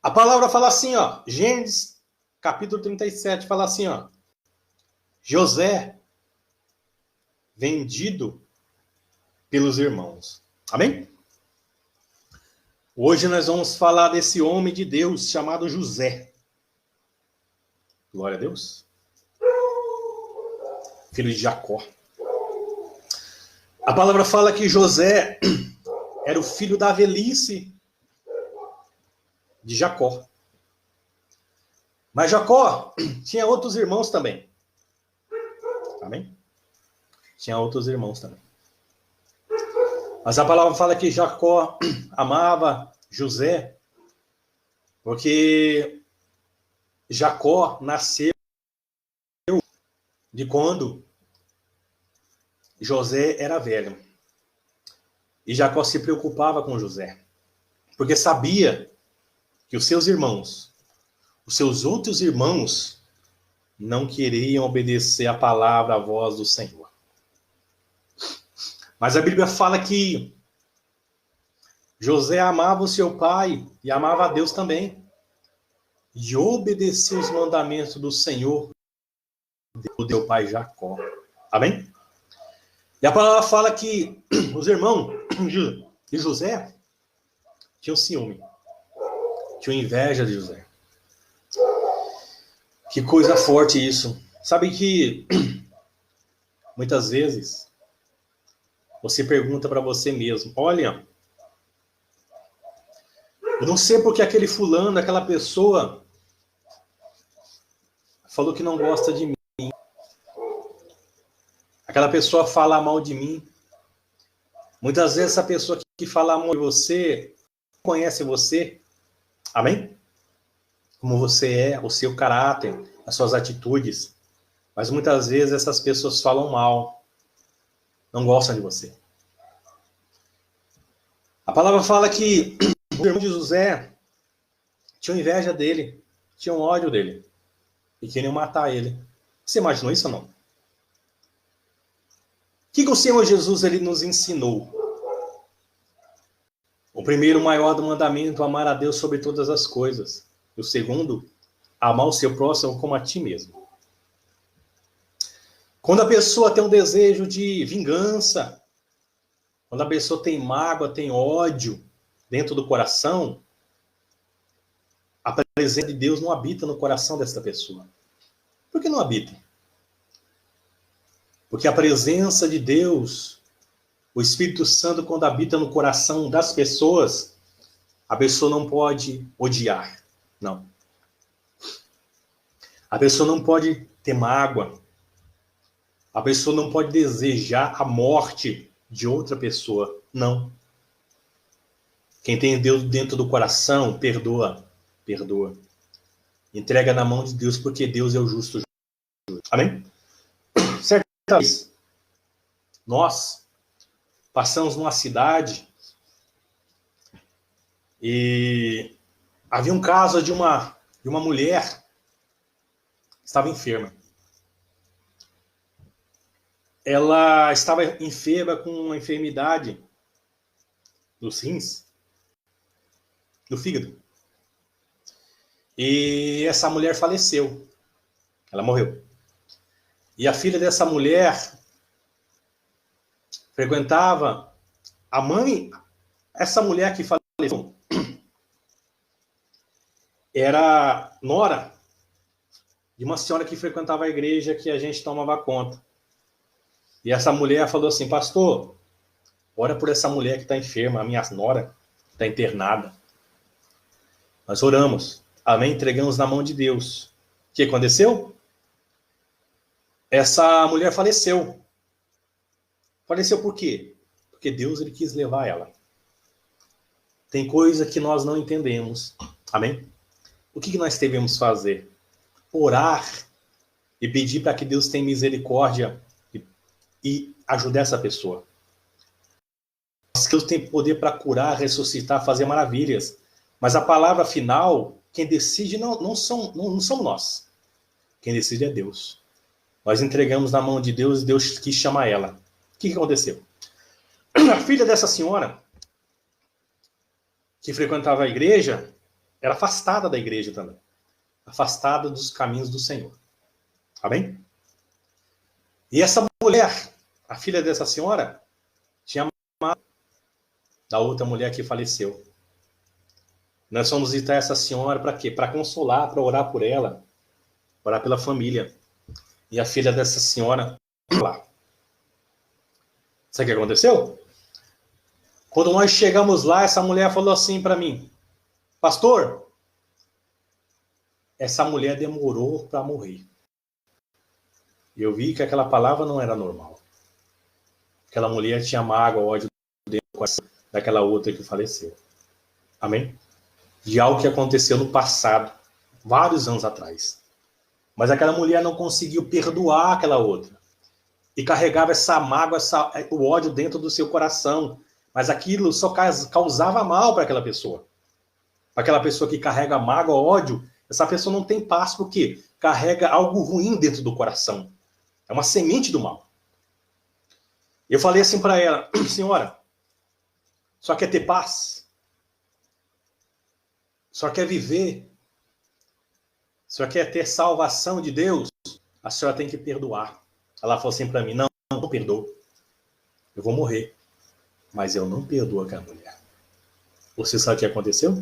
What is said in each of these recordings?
A palavra fala assim, ó, Gênesis, capítulo 37, fala assim, ó, José, vendido pelos irmãos. Amém? Hoje nós vamos falar desse homem de Deus chamado José. Glória a Deus. Filho de Jacó. A palavra fala que José era o filho da velhice de Jacó. Mas Jacó tinha outros irmãos também. Amém? Tinha outros irmãos também. Mas a palavra fala que Jacó amava José, porque Jacó nasceu de quando José era velho. E Jacó se preocupava com José, porque sabia que os seus irmãos, os seus outros irmãos, não queriam obedecer a palavra, a voz do Senhor. Mas a Bíblia fala que José amava o seu pai e amava a Deus também. E obedeceu os mandamentos do Senhor, do seu pai Jacó. Amém? E a palavra fala que os irmãos de José tinham ciúme, tinham inveja de José. Que coisa forte isso. Sabe que muitas vezes você pergunta para você mesmo, olha, eu não sei porque aquele fulano, aquela pessoa falou que não gosta de mim. Aquela pessoa fala mal de mim. Muitas vezes essa pessoa que fala mal de você conhece você. Amém? Como você é, o seu caráter, as suas atitudes. Mas muitas vezes essas pessoas falam mal. Não gostam de você. A palavra fala que o irmão de José tinha inveja dele, tinha ódio dele. E queriam matar ele. Você imaginou isso ou não? O que o Senhor Jesus ele nos ensinou? O primeiro, maior do mandamento, amar a Deus sobre todas as coisas. E o segundo, amar o seu próximo como a ti mesmo. Quando a pessoa tem um desejo de vingança, quando a pessoa tem mágoa, tem ódio dentro do coração, a presença de Deus não habita no coração dessa pessoa. Por que não habita? Porque a presença de Deus, o Espírito Santo, quando habita no coração das pessoas, a pessoa não pode odiar. Não. A pessoa não pode ter mágoa. A pessoa não pode desejar a morte de outra pessoa. Não. Quem tem Deus dentro do coração, perdoa. Perdoa. Entrega na mão de Deus, porque Deus é o justo. Amém? Certa vez, nós passamos numa cidade e havia um caso de uma mulher que estava enferma. Ela estava enferma com uma enfermidade dos rins, do fígado. E essa mulher faleceu. Ela morreu. E a filha dessa mulher frequentava a mãe. Essa mulher que faleceu era nora de uma senhora que frequentava a igreja que a gente tomava conta. E essa mulher falou assim, pastor, ora por essa mulher que está enferma, a minha nora está internada. Nós oramos, amém, entregamos na mão de Deus. O que aconteceu? Essa mulher faleceu. Faleceu por quê? Porque Deus ele quis levar ela. Tem coisa que nós não entendemos. Amém? O que nós devemos fazer? Orar e pedir para que Deus tenha misericórdia e ajudar essa pessoa. Deus tem poder para curar, ressuscitar, fazer maravilhas. Mas a palavra final, quem decide não somos nós. Quem decide é Deus. Nós entregamos na mão de Deus e Deus quis chamar ela. O que aconteceu? A filha dessa senhora, que frequentava a igreja, era afastada da igreja também. Afastada dos caminhos do Senhor. Amém? E essa mulher, a filha dessa senhora, tinha amado da outra mulher que faleceu. Nós fomos visitar essa senhora para quê? Para consolar, para orar por ela, orar pela família. E a filha dessa senhora lá. Sabe o que aconteceu? Quando nós chegamos lá, essa mulher falou assim para mim: pastor, essa mulher demorou para morrer. E eu vi que aquela palavra não era normal. Aquela mulher tinha mágoa, ódio dentro do coração daquela outra que faleceu. Amém? De algo que aconteceu no passado, vários anos atrás. Mas aquela mulher não conseguiu perdoar aquela outra. E carregava essa mágoa, o ódio dentro do seu coração. Mas aquilo só causava mal para aquela pessoa. Para aquela pessoa que carrega mágoa, ódio, essa pessoa não tem paz, porque carrega algo ruim dentro do coração. É uma semente do mal. Eu falei assim para ela: senhora, só quer ter paz? Só quer viver? Só quer ter salvação de Deus? A senhora tem que perdoar. Ela falou assim para mim: não perdoo. Eu vou morrer. Mas eu não perdoo aquela mulher. Você sabe o que aconteceu?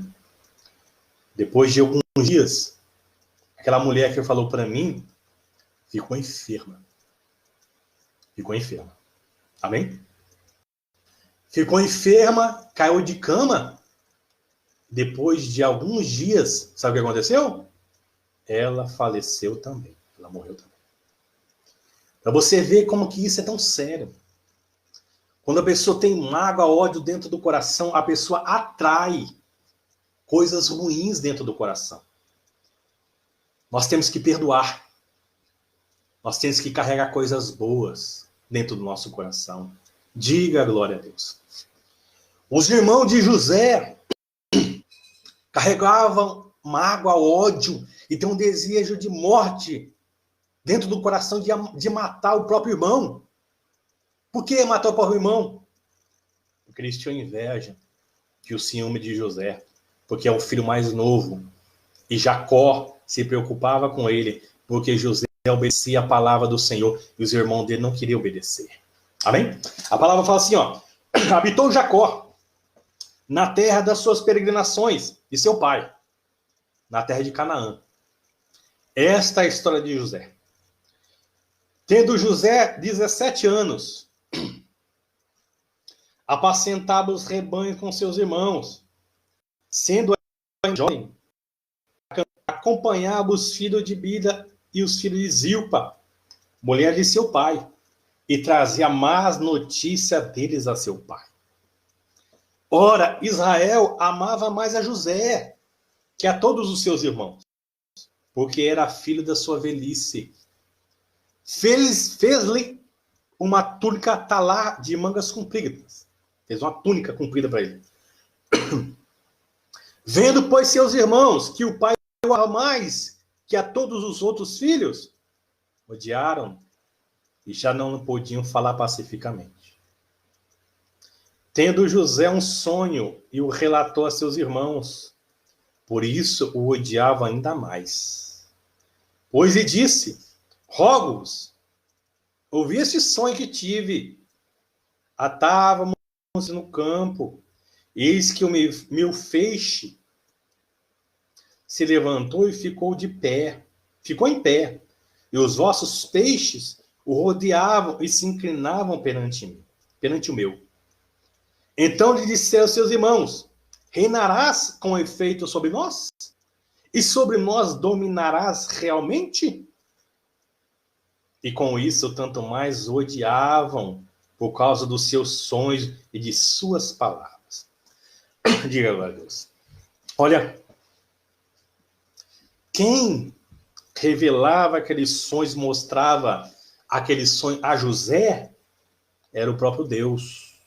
Depois de alguns dias, aquela mulher que falou para mim ficou enferma. Ficou enferma. Amém? Ficou enferma, caiu de cama. Depois de alguns dias, sabe o que aconteceu? Ela faleceu também. Ela morreu também. Para você ver como que isso é tão sério. Quando a pessoa tem mágoa, ódio dentro do coração, a pessoa atrai coisas ruins dentro do coração. Nós temos que perdoar. Nós temos que carregar coisas boas dentro do nosso coração. Diga glória a Deus. Os irmãos de José carregavam mágoa, ódio e tem um desejo de morte dentro do coração de matar o próprio irmão. Por que matar o próprio irmão? Porque eles tinham inveja e o ciúme de José, porque é o filho mais novo. E Jacó se preocupava com ele, porque José obedecia a palavra do Senhor e os irmãos dele não queriam obedecer. Amém? A palavra fala assim, ó: habitou Jacó na terra das suas peregrinações de seu pai, na terra de Canaã. Esta é a história de José. Tendo José 17 anos, apacentava os rebanhos com seus irmãos. Sendo jovem, acompanhava os filhos de Bila e os filhos de Zilpa, mulher de seu pai, e trazia más notícias deles a seu pai. Ora, Israel amava mais a José que a todos os seus irmãos, porque era filho da sua velhice. Fez-lhe uma túnica talá de mangas compridas. Fez uma túnica comprida para ele. Vendo, pois, seus irmãos que o pai o amava mais que a todos os outros filhos, odiaram e já não podiam falar pacificamente. Tendo José um sonho e o relatou a seus irmãos, por isso o odiava ainda mais. Pois lhe disse: rogo-vos, ouvi este sonho que tive. Atávamos no campo, eis que o meu feixe se levantou e ficou de pé, ficou em pé, e os vossos peixes o rodeavam e se inclinavam perante o meu. Então lhe disseram seus irmãos: reinarás com efeito sobre nós? E sobre nós dominarás realmente? E com isso, tanto mais o odiavam por causa dos seus sonhos e de suas palavras. Diga glória a Deus. Olha, quem revelava aqueles sonhos, mostrava aqueles sonhos a José, era o próprio Deus.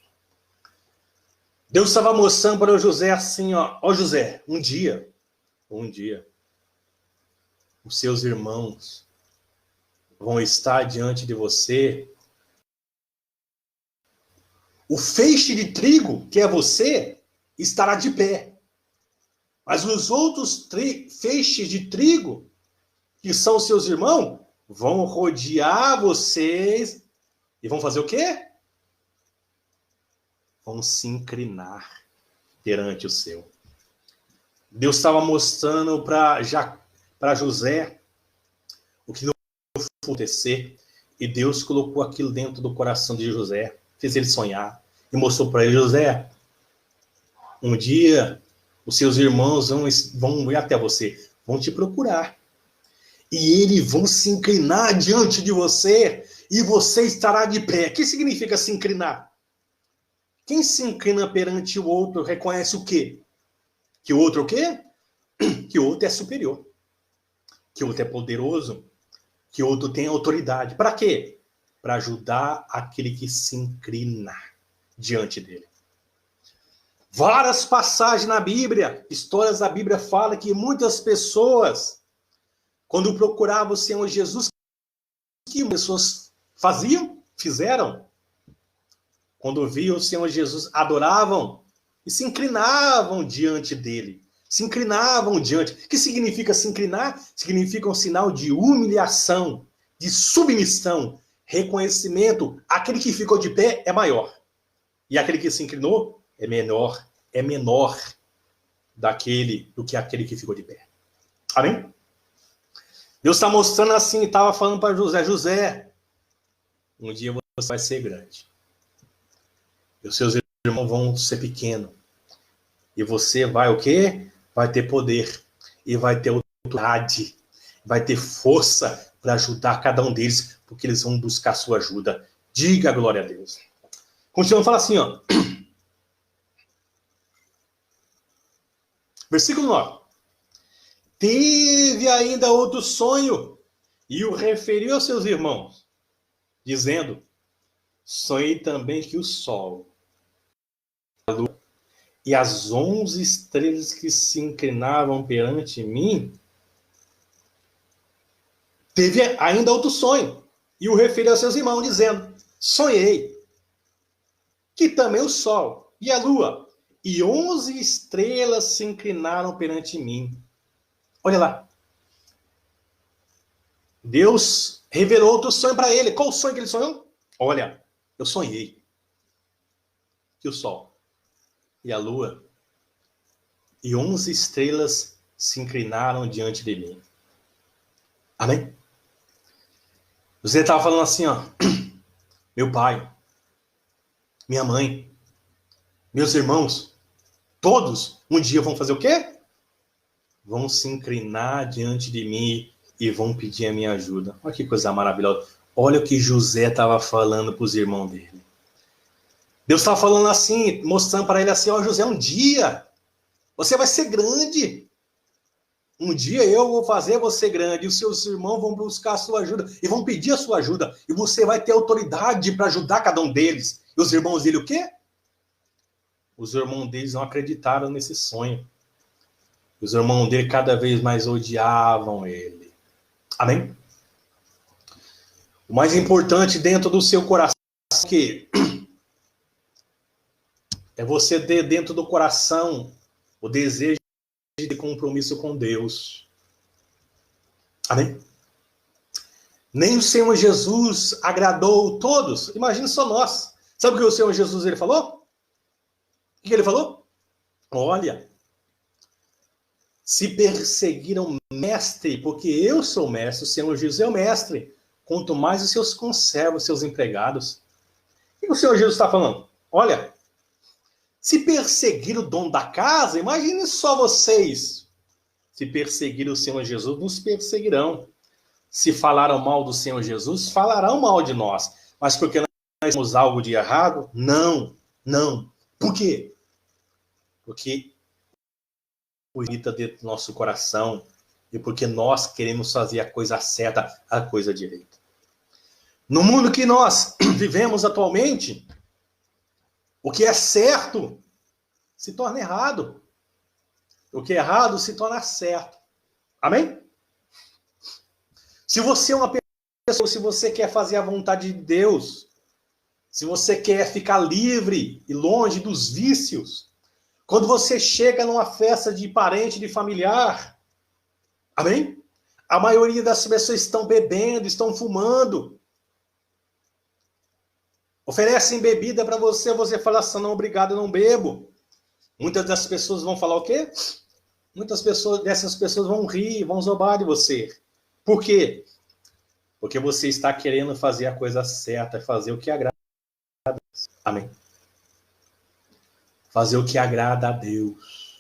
Deus estava mostrando para o José assim, ó José, um dia, os seus irmãos vão estar diante de você. O feixe de trigo, que é você, estará de pé. Mas os outros feixes de trigo, que são seus irmãos, vão rodear vocês e vão fazer o quê? Vão se inclinar perante o seu. Deus estava mostrando para José o que não ia acontecer, e Deus colocou aquilo dentro do coração de José, fez ele sonhar, e mostrou para ele: José, um dia os seus irmãos vão ir até você, vão te procurar, e eles vão se inclinar diante de você, e você estará de pé. O que significa se inclinar? Quem se inclina perante o outro reconhece o quê? Que o outro o quê? Que o outro é superior, que o outro é poderoso, que o outro tem autoridade. Para quê? Para ajudar aquele que se inclina diante dele. Várias passagens na Bíblia, histórias da Bíblia falam que muitas pessoas, quando procuravam o Senhor Jesus, o que as pessoas fizeram? Quando viam o Senhor Jesus, adoravam e se inclinavam diante dele. Se inclinavam diante. O que significa se inclinar? Significa um sinal de humilhação, de submissão, reconhecimento. Aquele que ficou de pé é maior. E aquele que se inclinou é menor do que aquele que ficou de pé. Amém? Deus está mostrando assim, estava falando para José: José, um dia você vai ser grande. E os seus irmãos vão ser pequenos. E você vai o quê? Vai ter poder. E vai ter autoridade. Vai ter força para ajudar cada um deles, porque eles vão buscar sua ajuda. Diga a glória a Deus. Continuando, fala assim, ó. Versículo 9. Teve ainda outro sonho, e o referiu aos seus irmãos, dizendo: sonhei também que o sol, a lua e as 11 estrelas que se inclinavam perante mim. Teve ainda outro sonho, e o referiu aos seus irmãos, dizendo: sonhei que também o sol e a lua e 11 estrelas se inclinaram perante mim. Olha lá. Deus revelou outro sonho para ele. Qual o sonho que ele sonhou? Olha, eu sonhei que o sol e a lua e 11 estrelas se inclinaram diante de mim. Amém? Você estava falando assim, ó. Meu pai, minha mãe, meus irmãos, todos um dia vão fazer o quê? Vão se inclinar diante de mim e vão pedir a minha ajuda. Olha que coisa maravilhosa. Olha o que José estava falando para os irmãos dele. Deus estava falando assim, mostrando para ele assim: ó, José, um dia você vai ser grande. Um dia eu vou fazer você grande, e os seus irmãos vão buscar a sua ajuda e vão pedir a sua ajuda, e você vai ter autoridade para ajudar cada um deles. E os irmãos dele o quê? Os irmãos deles não acreditaram nesse sonho. Os irmãos dele cada vez mais odiavam ele. Amém? O mais importante dentro do seu coração é você ter dentro do coração o desejo de compromisso com Deus. Amém? Nem o Senhor Jesus agradou todos. Imagina só nós. Sabe o que o Senhor Jesus ele falou? O que ele falou? Olha, se perseguiram mestre, porque eu sou mestre, o Senhor Jesus é o mestre, quanto mais os seus conservos, seus empregados. O que o Senhor Jesus está falando? Olha, se perseguir o dono da casa, imagine só vocês. Se perseguir o Senhor Jesus, nos perseguirão. Se falaram mal do Senhor Jesus, falarão mal de nós. Mas porque nós temos algo de errado? Não, não. Por quê? Porque o habita dentro do nosso coração e porque nós queremos fazer a coisa certa, a coisa direita. No mundo que nós vivemos atualmente, o que é certo se torna errado. O que é errado se torna certo. Amém? Se você é uma pessoa, se você quer fazer a vontade de Deus, se você quer ficar livre e longe dos vícios, Quando você chega numa festa de parente, de familiar, amém? A maioria das pessoas estão bebendo, estão fumando. Oferecem bebida para você, você fala assim, não, obrigado, eu não bebo. Muitas das pessoas vão falar o quê? Dessas pessoas vão rir, vão zombar de você. Por quê? Porque você está querendo fazer a coisa certa, fazer o que agrada a Deus. Amém? Fazer o que agrada a Deus.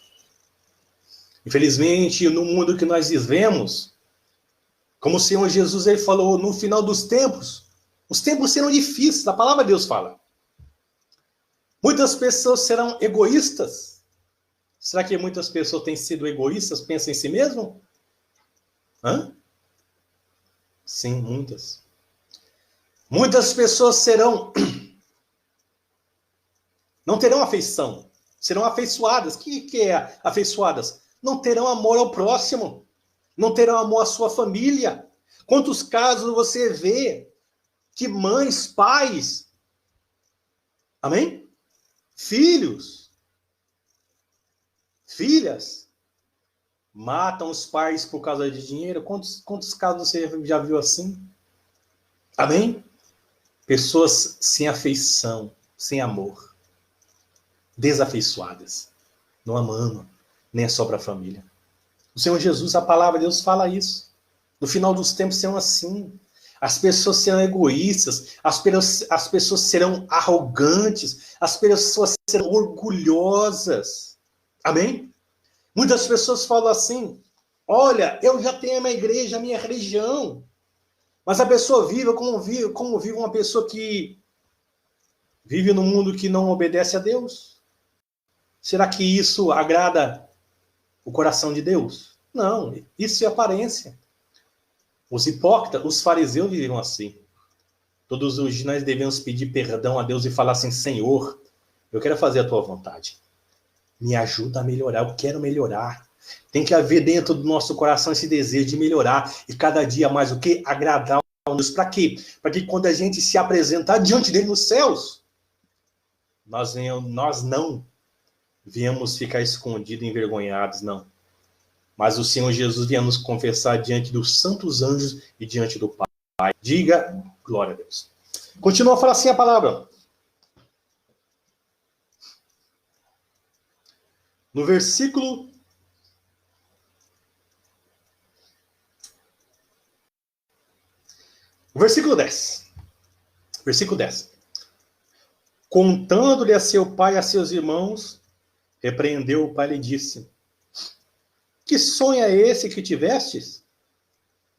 Infelizmente, no mundo que nós vivemos, como o Senhor Jesus ele falou, no final dos tempos, os tempos serão difíceis, a palavra de Deus fala. Muitas pessoas serão egoístas. Será que muitas pessoas têm sido egoístas, pensam em si mesmo? Hã? Sim, muitas. Muitas pessoas não terão afeição, serão afeiçoadas. O que é afeiçoadas? Não terão amor ao próximo, não terão amor à sua família. Quantos casos você vê que mães, pais, amém? Filhos, filhas, matam os pais por causa de dinheiro? Quantos casos você já viu assim? Amém? Pessoas sem afeição, sem amor, desafeiçoadas, não amando, nem é só para a família. O Senhor Jesus, a palavra de Deus fala isso. No final dos tempos serão assim. As pessoas serão egoístas, as pessoas serão arrogantes, as pessoas serão orgulhosas. Amém? Muitas pessoas falam assim, olha, eu já tenho a minha igreja, a minha religião. Mas a pessoa vive como vive uma pessoa que vive num mundo que não obedece a Deus. Será que isso agrada o coração de Deus? Não, isso é aparência. Os hipócritas, os fariseus viviam assim. Todos os dias nós devemos pedir perdão a Deus e falar assim, Senhor, eu quero fazer a tua vontade. Me ajuda a melhorar, eu quero melhorar. Tem que haver dentro do nosso coração esse desejo de melhorar. E cada dia mais o quê? Agradar a Deus. Para quê? Para que quando a gente se apresentar diante dele nos céus, nós não viemos ficar escondidos, envergonhados, não. Mas o Senhor Jesus vinha nos confessar diante dos santos anjos e diante do Pai. Diga, glória a Deus. Continua a falar assim a palavra. No versículo 10. Versículo 10. Contando-lhe a seu pai e a seus irmãos, repreendeu o pai e lhe disse, que sonho é esse que tivestes?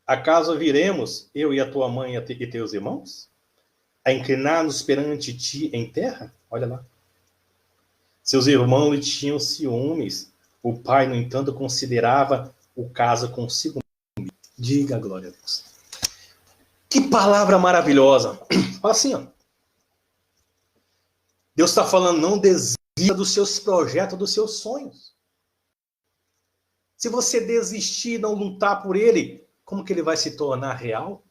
Acaso viremos, eu e a tua mãe e teus irmãos, a inclinar-nos perante ti em terra? Olha lá. Seus irmãos lhe tinham ciúmes. O pai, no entanto, considerava o caso consigo mesmo. Diga glória a Deus. Que palavra maravilhosa. Fala assim, ó. Deus está falando, não desista dos seus projetos, dos seus sonhos. Se você desistir, não lutar por ele, como que ele vai se tornar real?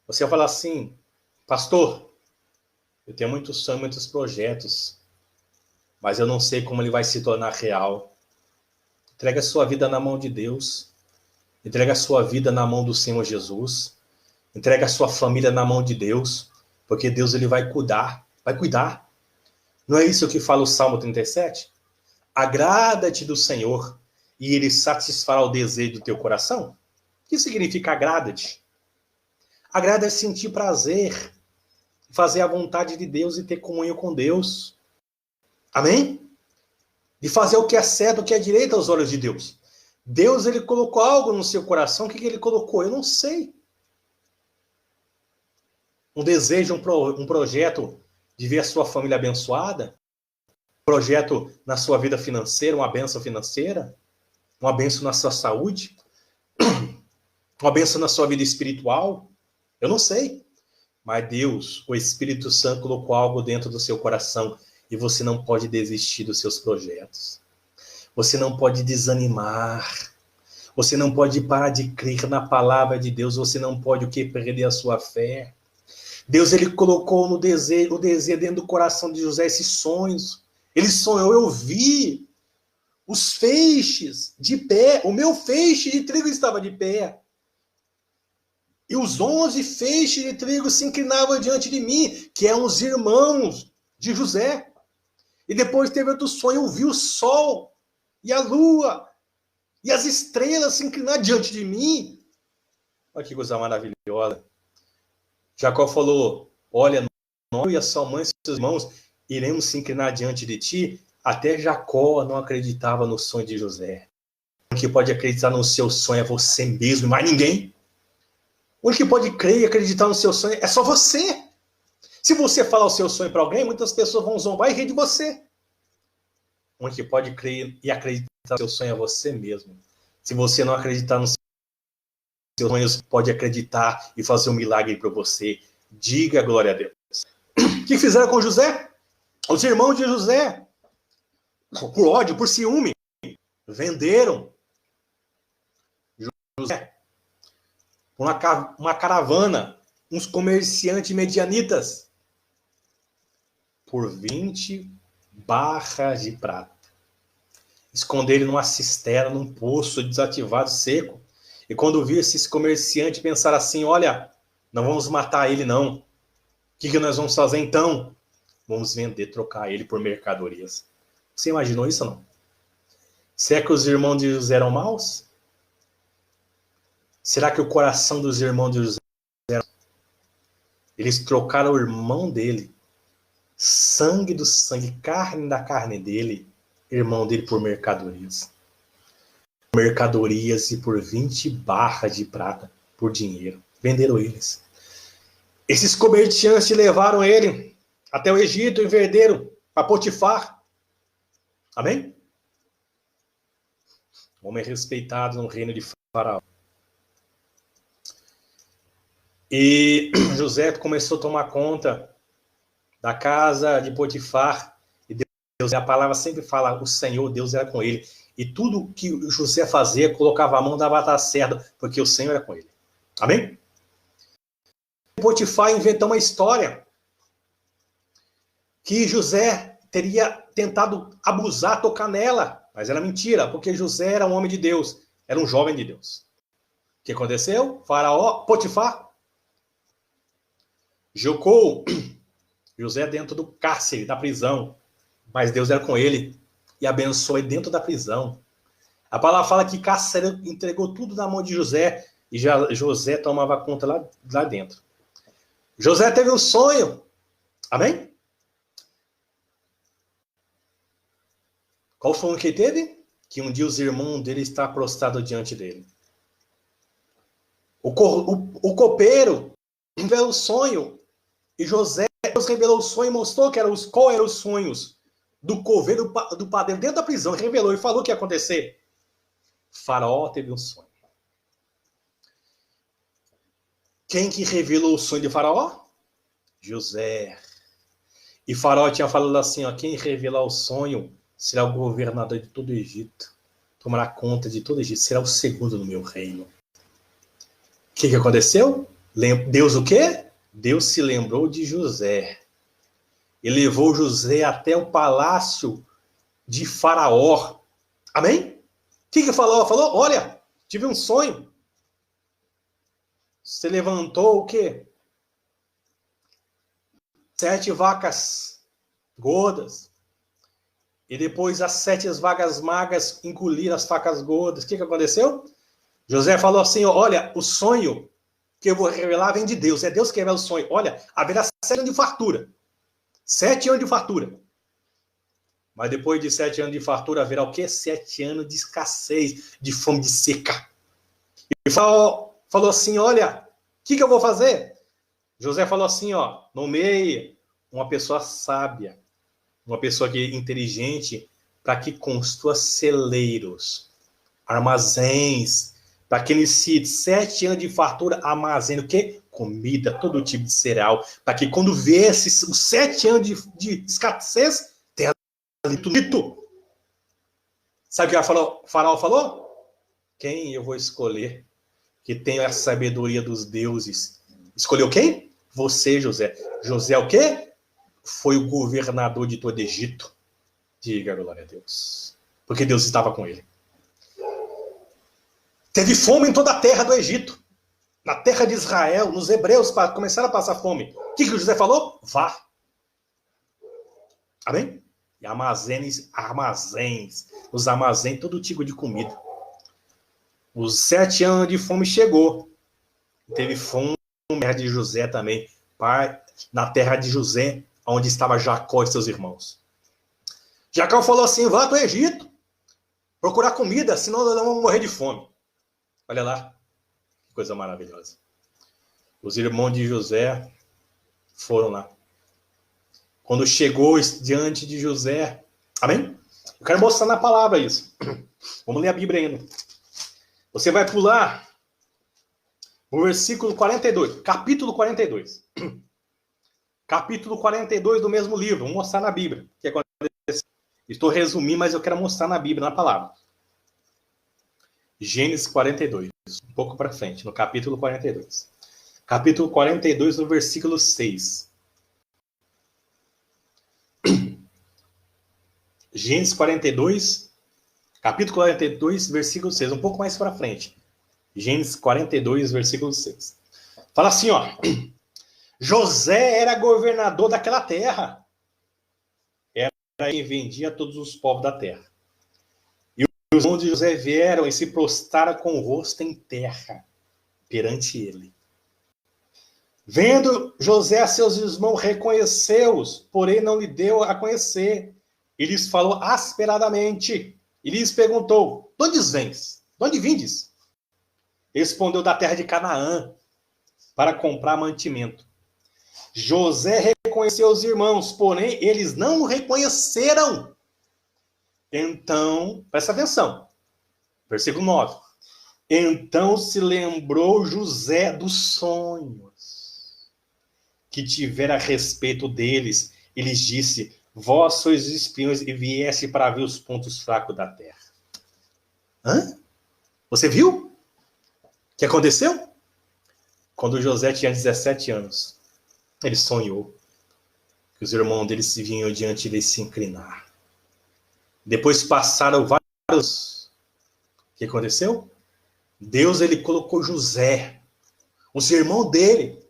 Você vai falar assim, pastor, eu tenho muitos sonhos, muitos projetos, mas eu não sei como ele vai se tornar real. Entrega a sua vida na mão de Deus. Entrega a sua vida na mão do Senhor Jesus. Entrega a sua família na mão de Deus, porque Deus ele vai cuidar. Vai cuidar. Não é isso que fala o Salmo 37? Agrada-te do Senhor e ele satisfará o desejo do teu coração? O que significa agrada-te? Agrada é sentir prazer, fazer a vontade de Deus e ter comunhão com Deus. Amém? De fazer o que é certo, o que é direito aos olhos de Deus. Deus, ele colocou algo no seu coração. O que ele colocou? Eu não sei. Um desejo, um projeto de ver a sua família abençoada? Um projeto na sua vida financeira, uma bênção financeira? Uma bênção na sua saúde? Uma bênção na sua vida espiritual? Eu não sei. Mas Deus, o Espírito Santo, colocou algo dentro do seu coração. E você não pode desistir dos seus projetos. Você não pode desanimar. Você não pode parar de crer na palavra de Deus. Você não pode o quê? Perder a sua fé. Deus, ele colocou no desejo, o desejo dentro do coração de José esses sonhos. Ele sonhou, eu vi os feixes de pé, o meu feixe de trigo estava de pé. E os 11 feixes de trigo se inclinavam diante de mim, que eram os irmãos de José. E depois teve outro sonho, eu vi o sol e a lua e as estrelas se inclinar diante de mim. Olha que coisa maravilhosa. Jacó falou, olha, nós e a sua mãe e seus irmãos iremos se inclinar diante de ti. Até Jacó não acreditava no sonho de José. O que pode acreditar no seu sonho é você mesmo, mais ninguém. O único que pode crer e acreditar no seu sonho é só você. Se você falar o seu sonho para alguém, muitas pessoas vão zombar e rir de você. O único que pode crer e acreditar no seu sonho é você mesmo. Se você não acreditar nos seus sonhos, pode acreditar e fazer um milagre para você. Diga glória a Deus. O que fizeram com José? Os irmãos de José, por ódio, por ciúme, venderam José uma caravana, uns comerciantes medianitas, por 20 barras de prata. Esconderam ele numa cisterna, num poço desativado, seco. E quando viu esses comerciantes, pensaram assim, olha, não vamos matar ele não. O que nós vamos fazer então? Vamos vender, trocar ele por mercadorias. Você imaginou isso ou não? Será que os irmãos de José eram maus? Será que o coração dos irmãos de José era... Eles trocaram o irmão dele, sangue do sangue, carne da carne dele, irmão dele por mercadorias. Mercadorias e por 20 barras de prata por dinheiro. Venderam eles. Esses comerciantes levaram ele até o Egito e venderam para Potifar. Amém? Homem respeitado no reino de Faraó. E José começou a tomar conta da casa de Potifar. E Deus, a palavra sempre fala, o Senhor, Deus era com ele. E tudo que José fazia, colocava a mão, dava a certo, porque o Senhor era com ele. Amém? Potifar inventou uma história que José teria tentado abusar, tocar nela. Mas era mentira, porque José era um homem de Deus. Era um jovem de Deus. O que aconteceu? Faraó, Potifar, jogou José dentro do cárcere, da prisão. Mas Deus era com ele e abençoou ele dentro da prisão. A palavra fala que carcereiro entregou tudo na mão de José e José tomava conta lá dentro. José teve um sonho. Amém? Qual foi o que ele teve? Que um dia os irmãos dele estavam prostrados diante dele. O copeiro revelou o sonho. E José revelou o sonho e mostrou qual eram os sonhos do coveiro, do padeiro, dentro da prisão. Revelou e falou o que ia acontecer. Faraó teve um sonho. Quem que revelou o sonho de Faraó? José. E Faraó tinha falado assim, ó, quem revelar o sonho será o governador de todo o Egito. Tomará conta de todo o Egito. Será o segundo no meu reino. O que aconteceu? Deus o quê? Deus se lembrou de José. E levou José até o palácio de Faraó. Amém? O que Faraó falou? Olha, tive um sonho. Você levantou o quê? 7 vacas gordas. E depois as 7 vacas magras engoliram as vacas gordas. O que aconteceu? José falou assim, olha, o sonho que eu vou revelar vem de Deus. É Deus que revela o sonho. Olha, haverá 7 anos de fartura. 7 anos de fartura. Mas depois de 7 anos de fartura, haverá o quê? 7 anos de escassez, de fome, de seca. E falou assim, olha, o que eu vou fazer? José falou assim, ó, nomeie uma pessoa sábia, uma pessoa que é inteligente, para que construa celeiros, armazéns, para que nesse 7 anos de fartura armazene o quê? Comida, todo tipo de cereal, para que quando viesse os 7 anos de escassez, tenha tudo. Sabe o que o Faraó falou? Quem eu vou escolher que tenha a sabedoria dos deuses? Escolheu quem? Você, José. José o quê? Foi o governador de todo Egito. Diga glória a Deus. Porque Deus estava com ele. Teve fome em toda a terra do Egito. Na terra de Israel, nos hebreus, começaram a passar fome. O que José falou? Vá. Amém? E armazéns, os armazéns, todo tipo de comida. Os 7 anos de fome chegou. Teve fome na terra de José também. Na terra de José, onde estava Jacó e seus irmãos. Jacó falou assim, vá para o Egito. Procurar comida, senão nós vamos morrer de fome. Olha lá. Que coisa maravilhosa. Os irmãos de José foram lá. Quando chegou diante de José... Amém? Eu quero mostrar na palavra isso. Vamos ler a Bíblia ainda. Você vai pular o versículo 42. Capítulo 42. Capítulo 42 do mesmo livro. Vou mostrar na Bíblia. O que aconteceu? Estou resumindo, mas eu quero mostrar na Bíblia, na palavra. Gênesis 42. Um pouco para frente, no capítulo 42. Capítulo 42, no versículo 6. Gênesis 42, capítulo 42, versículo 6. Um pouco mais para frente. Gênesis 42, versículo 6. Fala assim, ó. José era governador daquela terra. Era quem vendia a todos os povos da terra. E os irmãos de José vieram e se prostraram com o rosto em terra perante ele. Vendo José a seus irmãos, reconheceu-os, porém não lhe deu a conhecer. E lhes falou asperadamente. E lhes perguntou, de onde vens? De onde vindes? Respondeu, da terra de Canaã, para comprar mantimento. José reconheceu os irmãos, porém eles não o reconheceram. Então, presta atenção. Versículo 9. Então se lembrou José dos sonhos que tivera a respeito deles, e lhes disse, vós sois espiões e viesse para ver os pontos fracos da terra. Hã? Você viu? O que aconteceu? Quando José tinha 17 anos, ele sonhou que os irmãos dele se vinham diante dele se inclinar. Depois passaram vários... O que aconteceu? Deus, ele colocou José, os irmãos dele,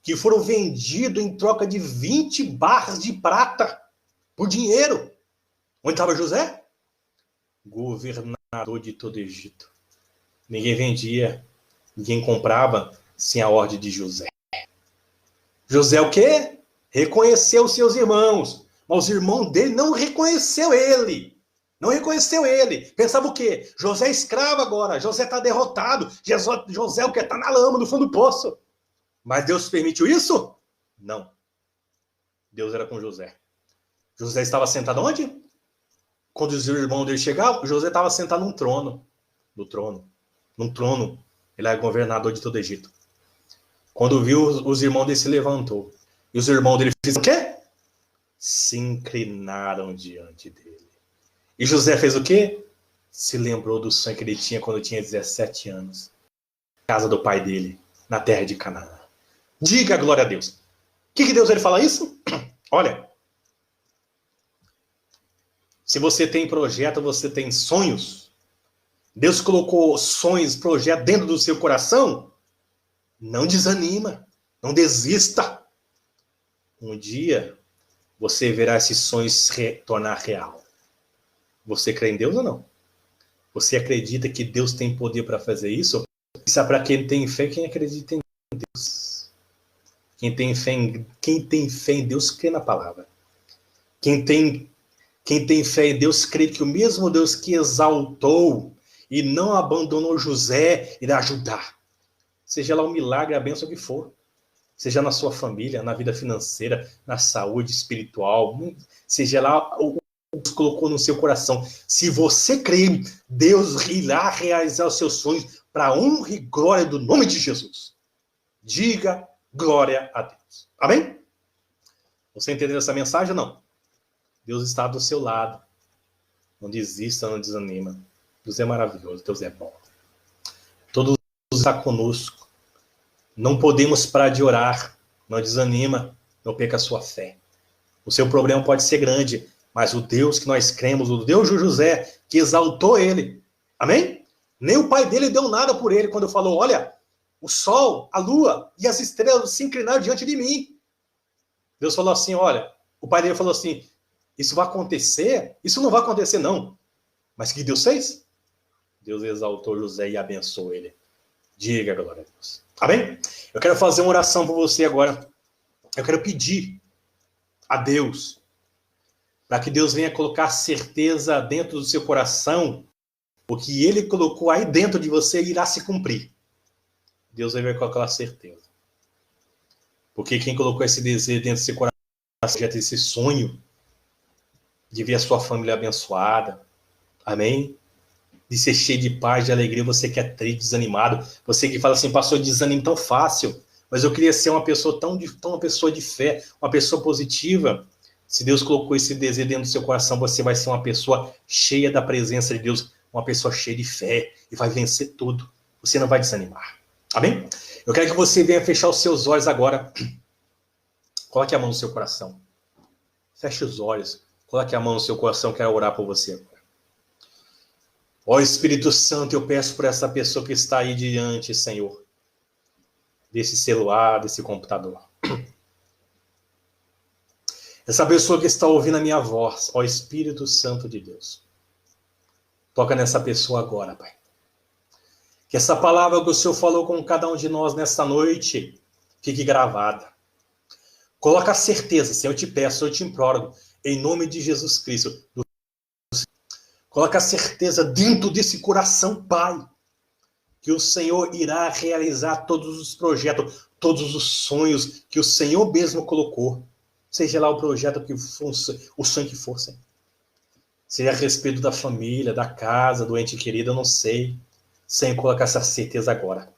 que foram vendidos em troca de 20 barras de prata por dinheiro. Onde estava José? Governador de todo o Egito. Ninguém vendia, ninguém comprava sem a ordem de José. José o quê? Reconheceu seus irmãos, mas os irmãos dele não reconheceu ele. Não reconheceu ele. Pensava o quê? José é escravo agora. José está derrotado. José o quê? Está na lama, no fundo do poço. Mas Deus permitiu isso? Não. Deus era com José. José estava sentado onde? Quando os irmãos dele chegavam, José estava sentado num trono. No trono. Num trono. Ele era governador de todo o Egito. Quando viu, os irmãos dele se levantou. E os irmãos dele fizeram o quê? Se inclinaram diante dele. E José fez o quê? Se lembrou do sonho que ele tinha quando tinha 17 anos. Na casa do pai dele, na terra de Canaã. Diga a glória a Deus. O que Deus ele fala isso? Olha. Se você tem projeto, você tem sonhos. Deus colocou sonhos, projetos dentro do seu coração. Não desanima. Não desista. Um dia, você verá esses sonhos se tornar real. Você crê em Deus ou não? Você acredita que Deus tem poder para fazer isso? Isso é para quem tem fé, quem acredita em Deus. Quem tem fé em Deus crê na palavra. Quem tem fé em Deus crê que o mesmo Deus que exaltou e não abandonou José irá ajudar. Seja lá o milagre, a bênção que for. Seja na sua família, na vida financeira, na saúde espiritual. Seja lá o Deus colocou no seu coração. Se você crê, Deus irá realizar os seus sonhos para a honra e glória do nome de Jesus. Diga glória a Deus. Amém? Você entendeu essa mensagem ou não? Deus está do seu lado. Não desista, não desanima. Deus é maravilhoso, Deus é bom. Todos está conosco. Não podemos parar de orar. Não desanima, não perca a sua fé. O seu problema pode ser grande, Mas o Deus que nós cremos, o Deus de José, que exaltou ele. Amém? Nem o pai dele deu nada por ele quando falou, olha, o sol, a lua e as estrelas se inclinaram diante de mim. Deus falou assim, olha, o pai dele falou assim, isso vai acontecer? Isso não vai acontecer, não. Mas o que Deus fez? Deus exaltou José e abençoou ele. Diga glória a Deus. Amém? Eu quero fazer uma oração por você agora. Eu quero pedir a Deus para que Deus venha colocar certeza dentro do seu coração. O que ele colocou aí dentro de você irá se cumprir. Deus vai colocar a certeza. Porque quem colocou esse desejo dentro do seu coração, já tem esse sonho de ver a sua família abençoada. Amém? De ser cheio de paz, de alegria, você que é triste, desanimado, você que fala assim, pastor, desanimo tão fácil, mas eu queria ser uma pessoa uma pessoa de fé, uma pessoa positiva. Se Deus colocou esse desejo dentro do seu coração, você vai ser uma pessoa cheia da presença de Deus, uma pessoa cheia de fé, e vai vencer tudo. Você não vai desanimar. Amém? Eu quero que você venha fechar os seus olhos agora. Coloque a mão no seu coração. Feche os olhos. Coloque a mão no seu coração, quero orar por você agora. Ó Espírito Santo, eu peço por essa pessoa que está aí diante, Senhor, desse celular, desse computador. Essa pessoa que está ouvindo a minha voz, ó Espírito Santo de Deus. Toca nessa pessoa agora, Pai. Que essa palavra que o Senhor falou com cada um de nós nessa noite fique gravada. Coloca a certeza, Senhor, eu te peço, eu te imploro, em nome de Jesus Cristo. Coloca a certeza dentro desse coração, Pai, que o Senhor irá realizar todos os projetos, todos os sonhos que o Senhor mesmo colocou. Seja lá o projeto que for, o sonho que for, Senhor. Seja a respeito da família, da casa, do ente querido, eu não sei. Senhor, coloca essa certeza agora.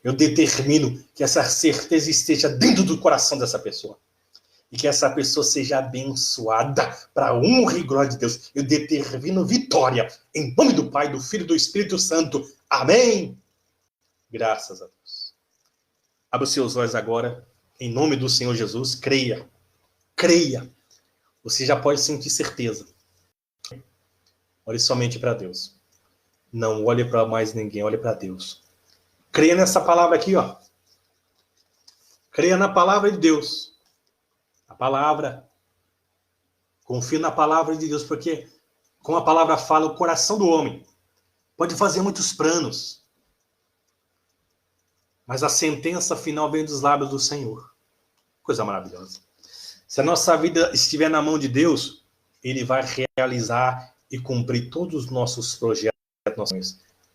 Eu determino que essa certeza esteja dentro do coração dessa pessoa. E que essa pessoa seja abençoada para a honra e glória de Deus. Eu determino vitória. Em nome do Pai, do Filho e do Espírito Santo. Amém. Graças a Deus. Abra os seus olhos agora. Em nome do Senhor Jesus. Creia. Creia. Você já pode sentir certeza. Olhe somente para Deus. Não olhe para mais ninguém. Olhe para Deus. Creia nessa palavra aqui, ó. Creia na palavra de Deus. A palavra. Confie na palavra de Deus, porque, como a palavra fala, o coração do homem pode fazer muitos planos, mas a sentença final vem dos lábios do Senhor. Coisa maravilhosa. Se a nossa vida estiver na mão de Deus, Ele vai realizar e cumprir todos os nossos projetos.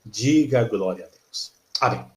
Diga glória a Deus. Amém.